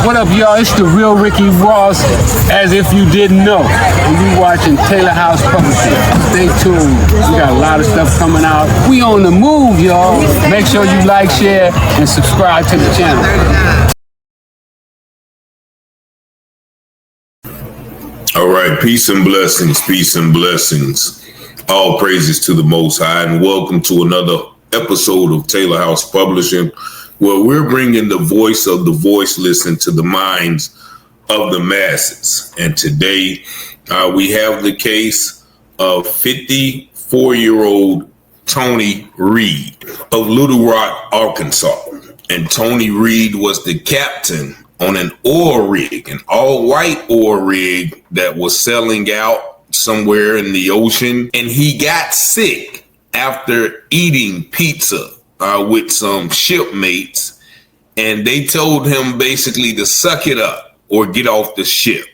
What up, y'all? It's the real Ricky Ross, as if you didn't know. And you watching Taylor House Publishing. Stay tuned. We got a lot of stuff coming out. We on the move, y'all. Make sure you like, share, and subscribe to the channel. All right, peace and blessings, peace and blessings. All praises to the Most High, and welcome to another episode of Taylor House Publishing, where we're bringing the voice of the voiceless into the minds of the masses. And today we have the case of 54-year-old Tony Reed of Little Rock, Arkansas. And Tony Reed was the captain on an oil rig, an all-white oil rig that was selling out somewhere in the ocean. And he got sick after eating pizza with some shipmates, and they told him basically to suck it up or get off the ship.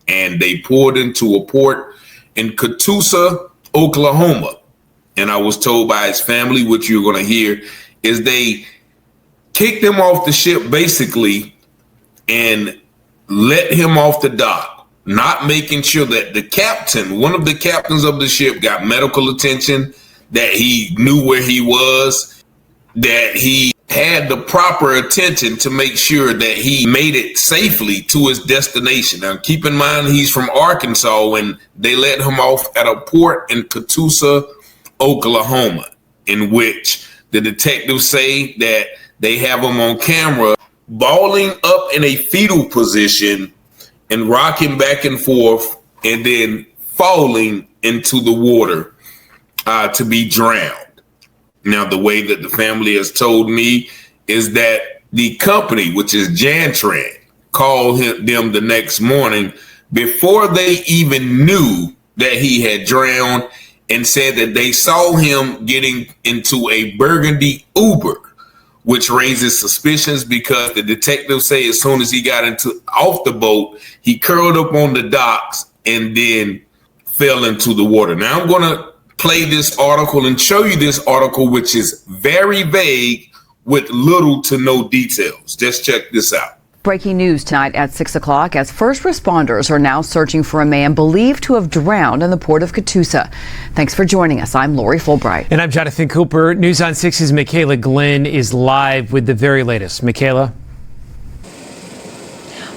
And they pulled into a port in Catoosa, Oklahoma. And I was told by his family, what you're going to hear, is they kicked him off the ship basically and let him off the dock, not making sure that the captain, one of the captains of the ship, got medical attention, that he knew where he was, that he had the proper attention to make sure that he made it safely to his destination. Now, keep in mind, he's from Arkansas, and they let him off at a port in Catoosa, Oklahoma, in which the detectives say that they have him on camera balling up in a fetal position and rocking back and forth and then falling into the water to be drowned. Now, the way that the family has told me is that the company, which is Jantran, called them the next morning before they even knew that he had drowned and said that they saw him getting into a burgundy Uber, which raises suspicions because the detectives say as soon as he got off the boat, he curled up on the docks and then fell into the water. Now, I'm going to play this article and show you this article, which is very vague with little to no details. Just check this out. Breaking news tonight at 6 o'clock as first responders are now searching for a man believed to have drowned in the port of Catoosa. Thanks for joining us. I'm Lori Fulbright. And I'm Jonathan Cooper. News on 6's Michaela Glenn is live with the very latest. Michaela.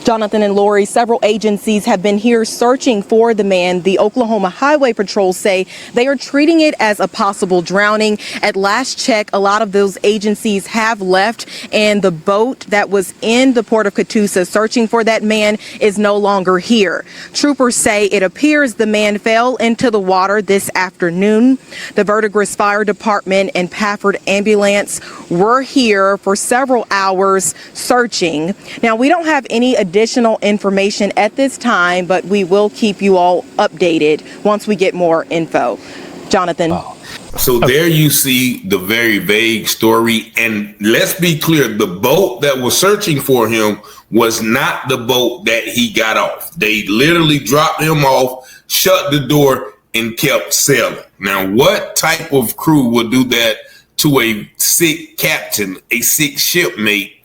Jonathan and Lori, several agencies have been here searching for the man. The Oklahoma Highway Patrol say they are treating it as a possible drowning. At last check, a lot of those agencies have left, and the boat that was in the port of Catoosa searching for that man is no longer here. Troopers say it appears the man fell into the water this afternoon. The Verdigris Fire Department and Pafford Ambulance were here for several hours searching. Now, we don't have any additional information at this time, but we will keep you all updated once we get more info. Jonathan. So there you see the very vague story. And let's be clear, the boat that was searching for him was not the boat that he got off. They literally dropped him off, shut the door, and kept sailing. Now, what type of crew would do that to a sick captain, a sick shipmate,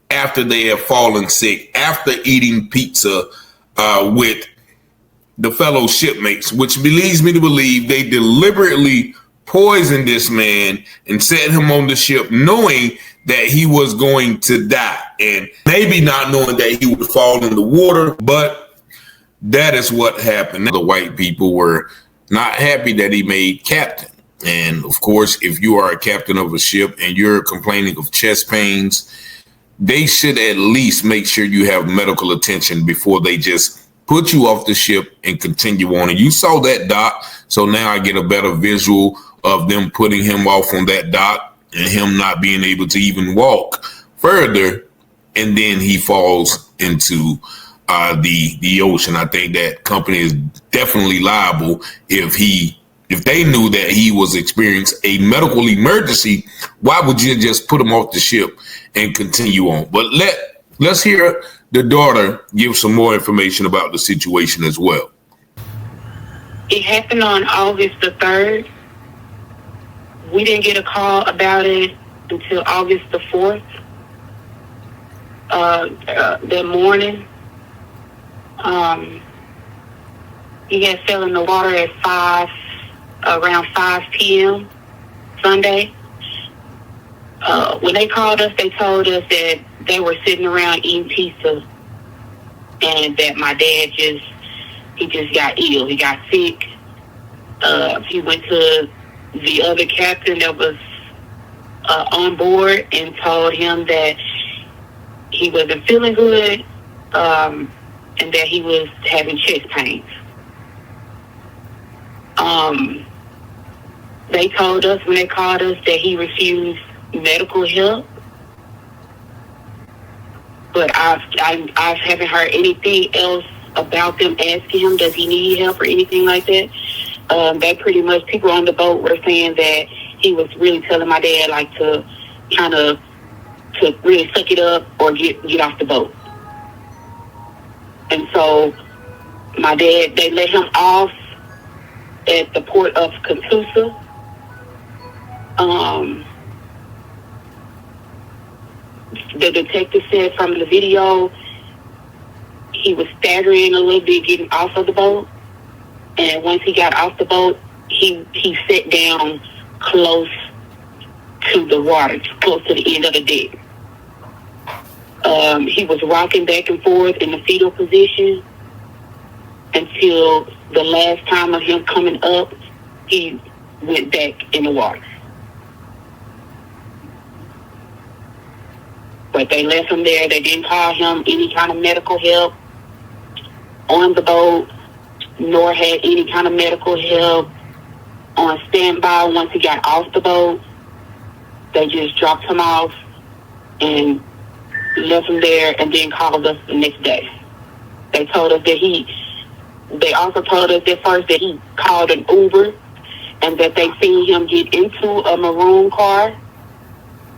after they have fallen sick, after eating pizza with the fellow shipmates, which leads me to believe they deliberately poisoned this man and set him on the ship knowing that he was going to die, and maybe not knowing that he would fall in the water, but that is what happened. The white people were not happy that he made captain. And of course, if you are a captain of a ship and you're complaining of chest pains, they should at least make sure you have medical attention before they just put you off the ship and continue on. And you saw that dock, so now I get a better visual of them putting him off on that dock and him not being able to even walk further, and then he falls into the ocean. I think that company is definitely liable if they knew that he was experiencing a medical emergency. Why would you just put him off the ship and continue on? But let's hear the daughter give some more information about the situation as well. It happened on August the 3rd. We didn't get a call about it until August the 4th. that morning. He had fell in the water at around 5 p.m. Sunday. When they called us, they told us that they were sitting around eating pizza, and that my dad just got ill. He got sick. He went to the other captain that was on board and told him that he wasn't feeling good, and that he was having chest pains. They told us when they called us that he refused medical help, but I haven't heard anything else about them asking him, does he need help or anything like that. They pretty much, people on the boat were saying that he was really telling my dad like to really suck it up or get off the boat. And so my dad, they let him off at the port of Catoosa. The detective said from the video he was staggering a little bit getting off of the boat, and once he got off the boat, he sat down close to the water, close to the end of the deck. He was rocking back and forth in the fetal position until the last time of him coming up, he went back in the water. But they left him there. They didn't call him any kind of medical help on the boat, nor had any kind of medical help on standby once he got off the boat. They just dropped him off and left him there, and then called us the next day. They told us that they also told us at first that he called an Uber and that they seen him get into a maroon car.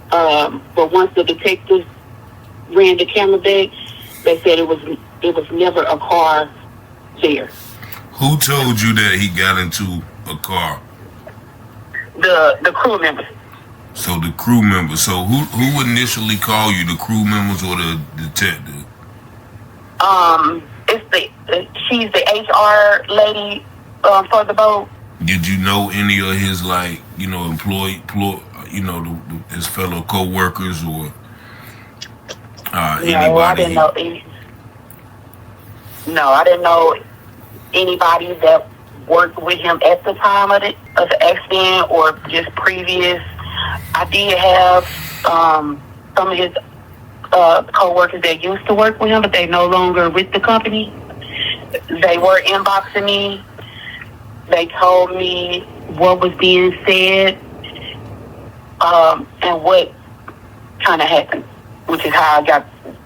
But once the detectives ran the camera back, they said it was never a car there. Who told you that he got into a car? The crew members. So the crew members. So who initially called you, the crew members or the detective? She's the HR lady for the boat. Did you know any of his his fellow co-workers or anybody? No, I didn't know any. No, I didn't know anybody that worked with him at the time of the accident or just previous. I did have some of his co-workers that used to work with him, but they no longer with the company. They were inboxing me. They told me what was being said and what kind of happened, which is how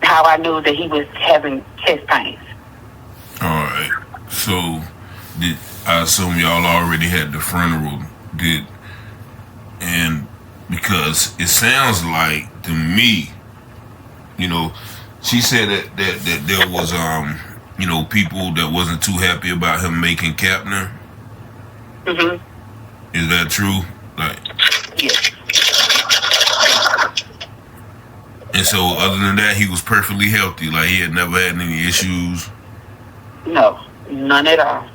I knew that he was having chest pains. All right. So I assume y'all already had the funeral, and because it sounds like to me, she said that there was people that wasn't too happy about him making captain. Mm-hmm. Is that true? Yes. And so other than that, he was perfectly healthy. Like he had never had any issues. No, none at all.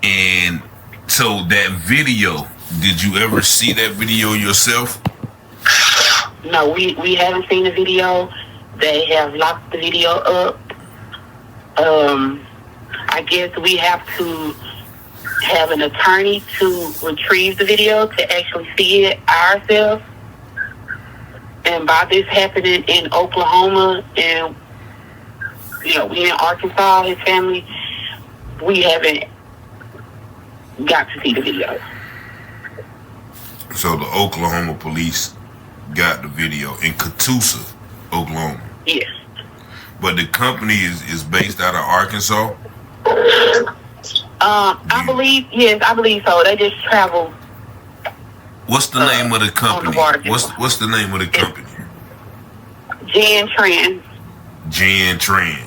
And so that video, did you ever see that video yourself? No, we haven't seen the video. They have locked the video up. I guess we have to have an attorney to retrieve the video to actually see it ourselves. And by this happening in Oklahoma and, we in Arkansas, his family, we haven't got to see the video. So the Oklahoma police got the video in Catoosa, Oklahoma. Yes. But the company is based out of Arkansas? I believe so. They just travel. What's the name of the company? What's the name of the company? Jan Tran. Jan Tran.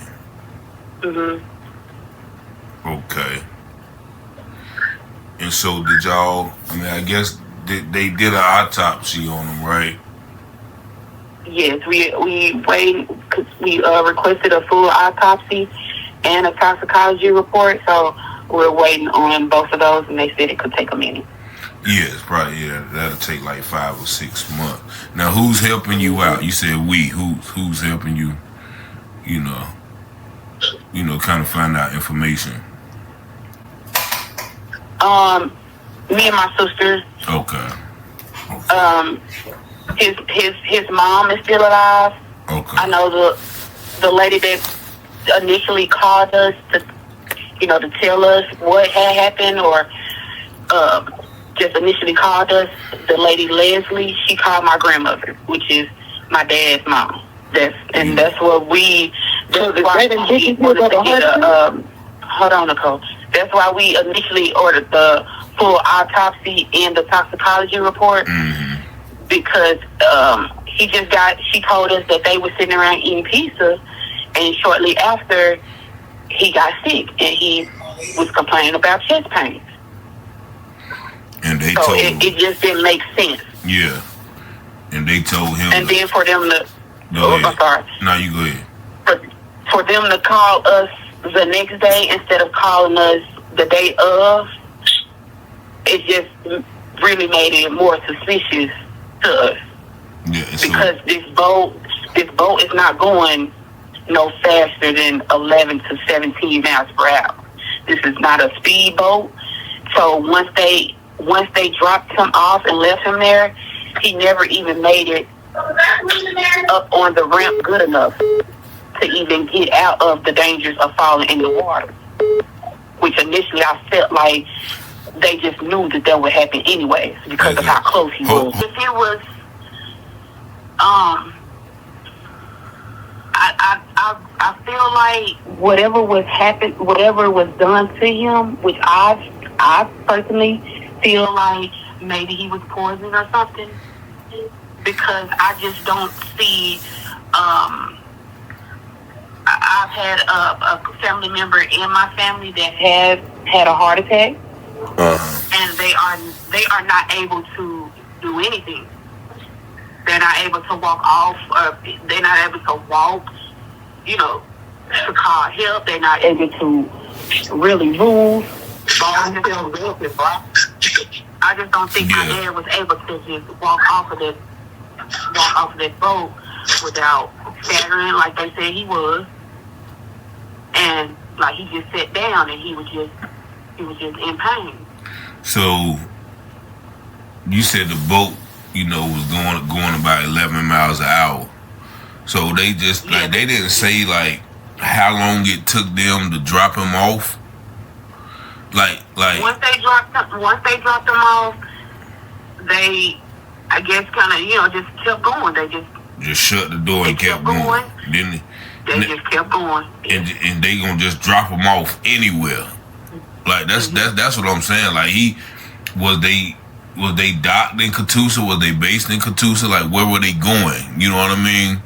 Mm-hmm. Okay. And so did y'all, I guess they did an autopsy on him, right? Yes, we waiting because we requested a full autopsy and a toxicology report, so we're waiting on both of those, and they said it could take a minute. Yes, probably. Yeah, that'll take like 5 or 6 months. Now, who's helping you out? You said we. Who's helping you? You know, kind of find out information. Me and my sister. Okay. His mom is still alive. Okay. I know the lady that initially called us to tell us what had happened, or just initially called us. The lady Leslie, she called my grandmother, which is my dad's mom. That's what we. Hold on, Nicole. That's why we initially ordered the full autopsy and the toxicology report, because she told us that they were sitting around eating pizza, and shortly after he got sick and he was complaining about chest pains. And they told him it just didn't make sense. Yeah. And they told him. And then for them to I'm sorry. No, you go ahead. For them to call us the next day instead of calling us the day of, it just really made it more suspicious to us. Yeah, because this boat is not going no faster than 11 to 17 miles per hour. This is not a speed boat. So once they dropped him off and left him there, he never even made it up on the ramp good enough to even get out of the dangers of falling in the water. Which initially I felt like they just knew that would happen anyways because of how close he was. If it was, I feel like whatever was done to him, which I personally feel like maybe he was poisoned or something, because I just don't see. I've had a family member in my family that has had a heart attack, and they are not able to do anything. They're not able to walk off, or they're not able to walk, to call help. They're not able to really move. I just don't think my dad was able to just walk off of that boat without staggering like they said he was. And like he just sat down and he was just in pain. So you said the boat, was going about 11 miles an hour. So they just they didn't say like how long it took them to drop him off. Like once they dropped him off, they I guess kind of just kept going. They just shut the door and kept going. Didn't they? They just kept going, and they gonna just drop him off anywhere. Like that's what I'm saying. Like was they docked in Catoosa? Was they based in Catoosa? Like where were they going? You know what I mean?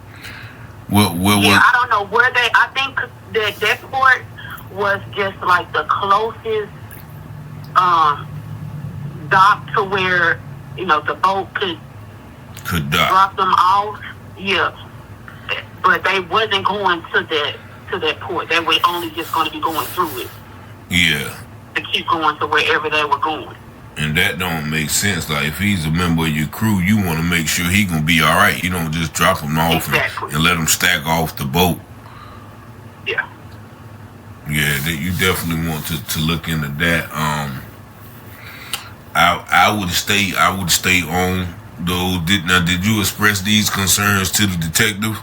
I don't know where they. I think that port was just like the closest dock to where the boat could dock. Drop them off. Yeah. But they wasn't going to that port. They were only just going to be going through it. Yeah. To keep going to wherever they were going. And that don't make sense. Like if he's a member of your crew, you want to make sure he gonna be all right. You don't just drop him off and let him stack off the boat. Yeah. Yeah, you definitely want to look into that. I would stay on those. Did you express these concerns to the detective?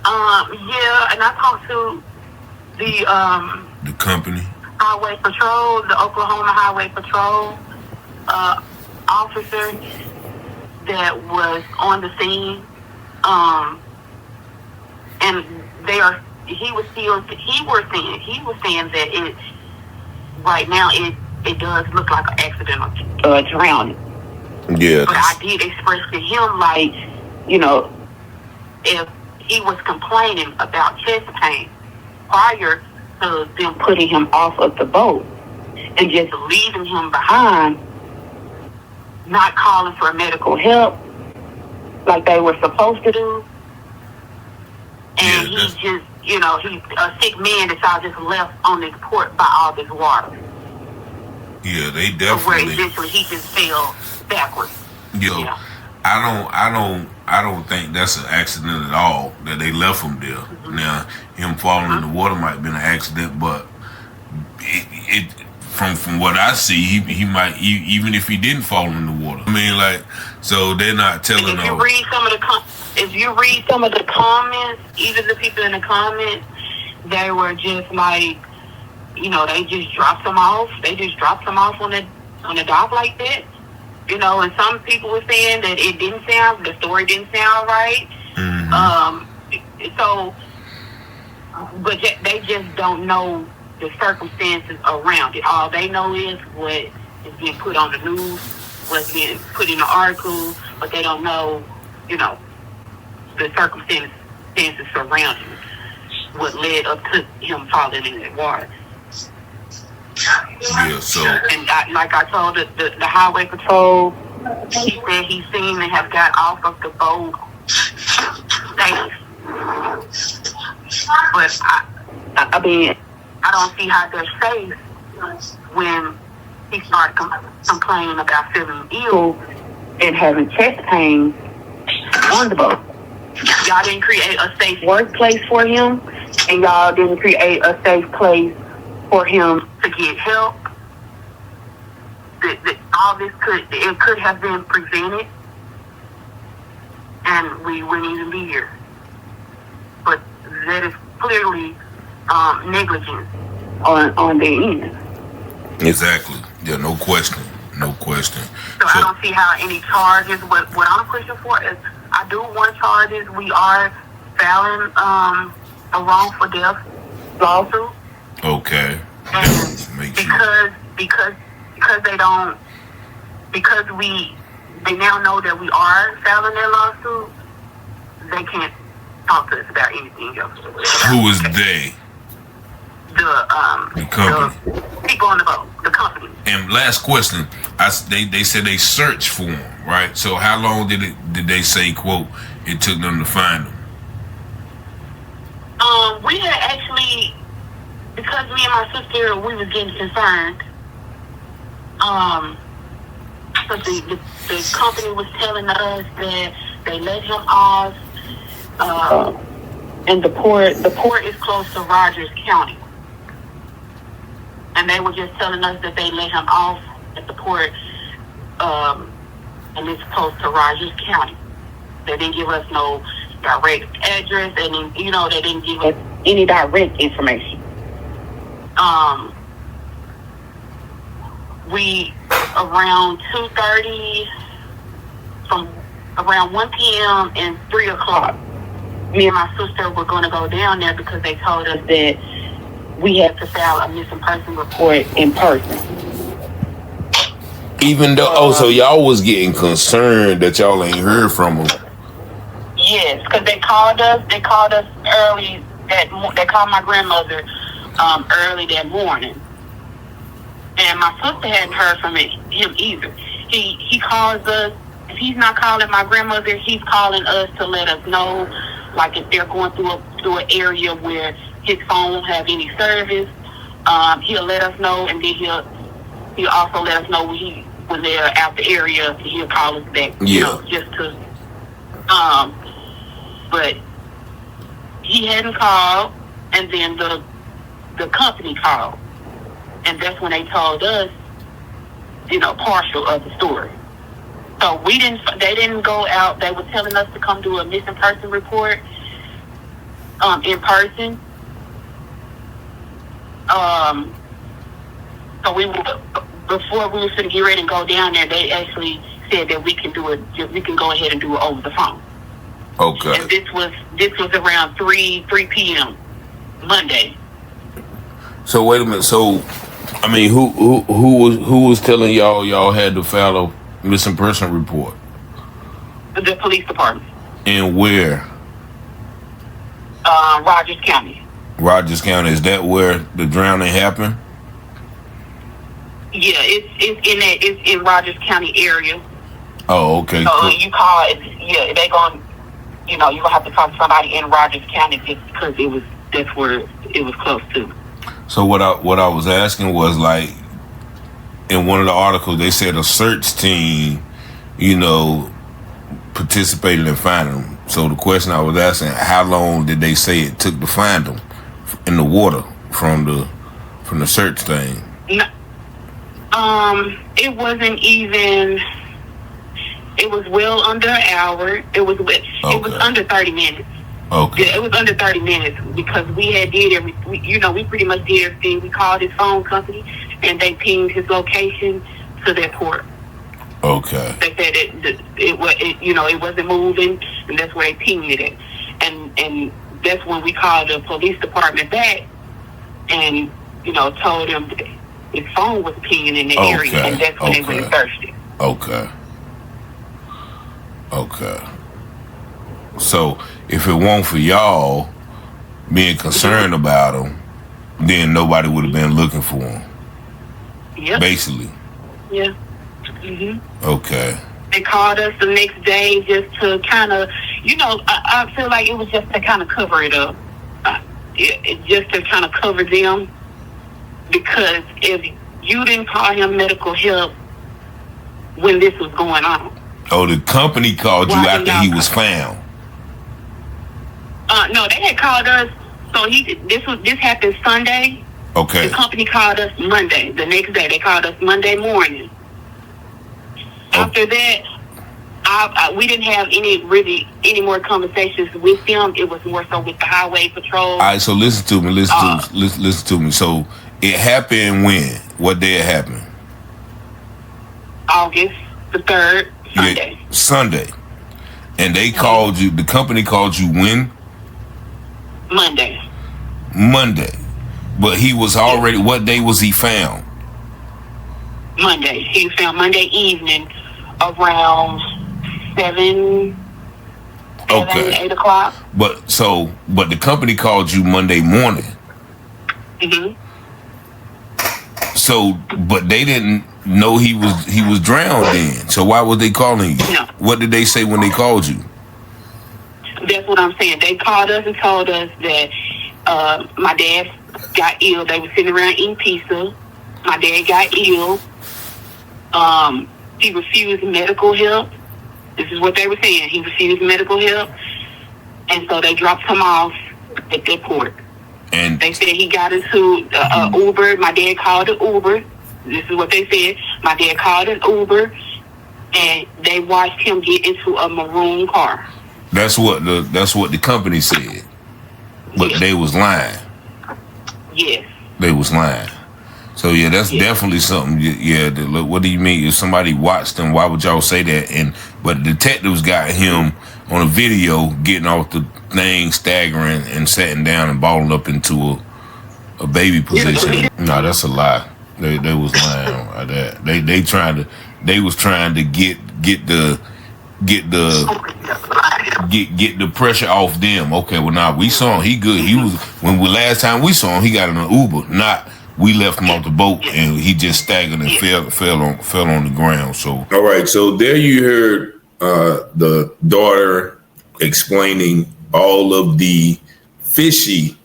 Yeah, and I talked to the company, Highway Patrol, the Oklahoma Highway Patrol officer that was on the scene, and he was saying that it right now it does look like an accidental drowning. Yeah. But I did express to him if he was complaining about chest pain prior to them putting him off of the boat and just leaving him behind, not calling for medical help, like they were supposed to do. And Yeah, he just, you know, he's a sick man that y'all just left on this port by all this water. Yeah, they Where definitely. eventually he just fell backwards. Yo, Yeah. I don't think that's an accident at all that they left him there. Now, him falling in the water might have been an accident, but it from what I see, he might even if he didn't fall in the water. I mean, like, so they're not telling And us. if you read some of the comments, even the people in the comments, they were just like, you know, they just dropped them off. They just dropped them off on the dock like that. You know, and some people were saying that the story didn't sound right. So, but they just don't know the circumstances around it. All they know is what is being put on the news, what's being put in the articles, but they don't know, you know, the circumstances surrounding what led up to him falling in that water. Yeah, so. And like I told the highway patrol, he said he seen and have got off of the boat safe. But I mean, I don't see how they're safe when he started complaining about feeling ill and having chest pain on the boat. Y'all didn't create a safe workplace for him, and y'all didn't create a safe place for him to get help. All this could have been prevented, and we wouldn't even be here. But that is clearly negligence on their end. Exactly. Yeah, no question. No question. So I don't see how any charges. What I'm pushing for is I do want charges. We are filing a wrongful death lawsuit. Okay. And because they don't, because they now know that we are filing that lawsuit, they can't talk to us about anything else. Who is they? The company. The people on the boat, the company. And last question, they said they searched for him, right? So how long did they say, quote, it took them to find him? We had actually, because me and my sister, we was getting concerned. But the company was telling us that they let him off, and the port is close to Rogers County. And they were just telling us that they let him off at the port, and it's close to Rogers County. They didn't give us no direct address, and you know, they didn't give us any direct information. We around 2:30, from around 1 p.m. and 3 o'clock, me and my sister were going to go down there because they told us that we had to file a missing person report in person. Even though, so y'all was getting concerned that y'all ain't heard from them. Yes, because they called us early they called my grandmother early that morning. And my sister hadn't heard from him either. He calls us. If he's not calling my grandmother, he's calling us to let us know, like if they're going through an area where his phone won't have any service. He'll let us know, and then he'll also let us know when they're out the area. He'll call us back, you know, just to. But he hadn't called, and then the company called. And that's when they told us, you know, partial of the story. So they didn't go out. They were telling us to come do a missing person report in person. So before we were going to get ready and go down there, they actually said that we can go ahead and do it over the phone. Okay. And this was around 3 p.m. Monday. So wait a minute. So, I mean, who was telling y'all had to file a missing person report? The police department. And where? Rogers County. Rogers County. Is that where the drowning happened? Yeah, it's in Rogers County area. Oh, okay. So Cool. you call it, yeah, they going, you know, you gonna have to talk to somebody in Rogers County just because that's where it was close to. So what I was asking was, like, in one of the articles they said a search team, you know, participated in finding them. So the question I was asking, how long did they say it took to find them in the water from the search thing? No, it wasn't even. It was well under an hour. It was under 30 minutes. Okay. Yeah, it was under 30 minutes because we had we pretty much did everything. We called his phone company and they pinged his location to their port. Okay. They said it wasn't moving, and that's where they pinged it at. And that's when we called the police department back and, you know, told them that his phone was pinging in the area, and that's when they went and searched it. Okay. So if it weren't for y'all being concerned about him, then nobody would have been looking for him. Yep. Basically. Yeah. Okay. They called us the next day just to kind of, you know, I feel like it was just to kind of cover it up. Just to kind of cover them, because if you didn't call him medical help when this was going on. Oh, the company called you after he was found. No, they had called us. So this happened Sunday. Okay. The company called us Monday. The next day, they called us Monday morning. After that, we didn't have any more conversations with them. It was more so with the highway patrol. All right, so listen to me. So it happened when? What day it happened? August the 3rd, Sunday. Yeah, Sunday. And they called you, the company called you when? Monday. But he was already, what day was he found? Monday. He was found Monday evening around 8 o'clock. But the company called you Monday morning. So, but they didn't know he was drowned then. So why was they calling you? No. What did they say when they called you? That's what I'm saying. They called us and told us that my dad got ill. They were sitting around eating pizza. My dad got ill. He refused medical help. This is what they were saying. He refused medical help. And so they dropped him off at the port. And they said he got into Uber. My dad called an Uber. This is what they said. My dad called an Uber, and they watched him get into a maroon car. That's what the company said. But yes. They was lying. Yes. They was lying. So yeah, that's definitely something. Yeah. What do you mean? If somebody watched him, why would y'all say that? But the detectives got him on a video getting off the thing, staggering and sitting down and balling up into a baby position. No, that's a lie. They was lying on that. They was trying to get the pressure off them. Okay, well now we saw him. He good. He was last time we saw him, he got in an Uber. Not we left him off the boat and he just staggered and fell on the ground. So all right, so there you heard the daughter explaining all of the fishy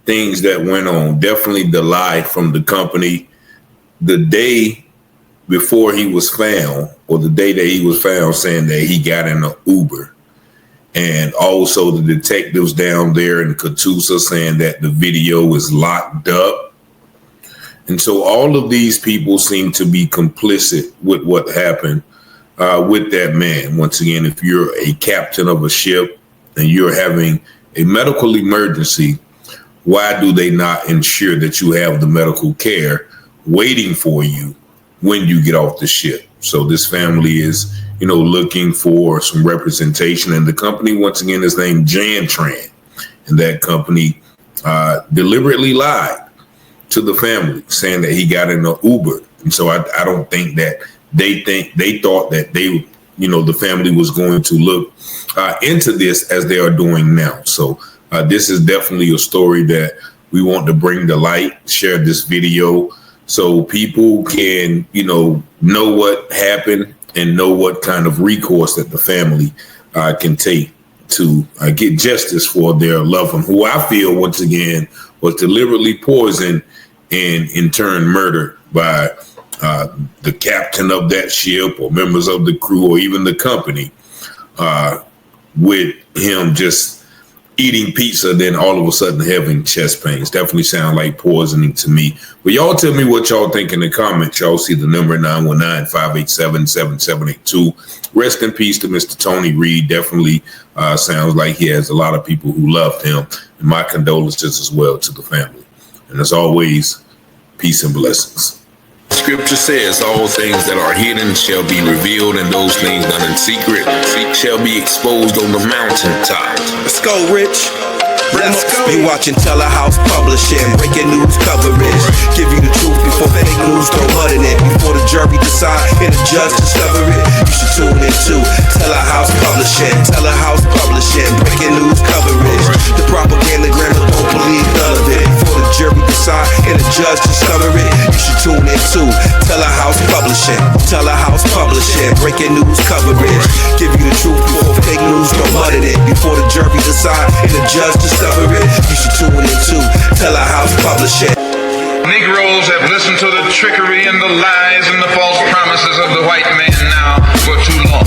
things that went on. Definitely the lie from the company. The day before he was found, or the day that he was found, saying that he got in an Uber. And also the detectives down there in Catoosa saying that the video is locked up. And so all of these people seem to be complicit with what happened with that man. Once again, if you're a captain of a ship and you're having a medical emergency, why do they not ensure that you have the medical care waiting for you when you get off the ship? So this family is, looking for some representation. And the company, once again, is named Jantran. And that company deliberately lied to the family, saying that he got in an Uber. And so I don't think that they thought that the family was going to look into this as they are doing now. So this is definitely a story that we want to bring to light, share this video so people can, know what happened and know what kind of recourse that the family can take to get justice for their loved one, who I feel, once again, was deliberately poisoned and in turn murdered by the captain of that ship or members of the crew or even the company, with him just eating pizza, then all of a sudden having chest pains. Definitely sound like poisoning to me. But y'all tell me what y'all think in the comments. Y'all see the number 919-587-7782. Rest in peace to Mr. Tony Reed. Definitely sounds like he has a lot of people who loved him. And my condolences as well to the family. And as always, peace and blessings. Scripture says all things that are hidden shall be revealed, and those things done in secret shall be exposed on the mountaintop. Let's go, Rich. Let's go. You watching Telehouse Publishing, breaking news coverage. Give you the truth before fake news throw mud in it. Before the jury decide and the judge discover it. You should tune in to Telehouse Publishing. Telehouse Publishing, breaking news coverage. The propaganda grandma don't believe none of it. Before the jury decide and the judge discover it. You should tune in to Telehouse Publishing. Telehouse Publishing, breaking news coverage. Give you the truth before fake news throw mud in it. Before the jury decide and the judge discover it. You should tune in to Telehouse Publishing. Negroes have listened to the trickery and the lies and the false promises of the white man now for too long.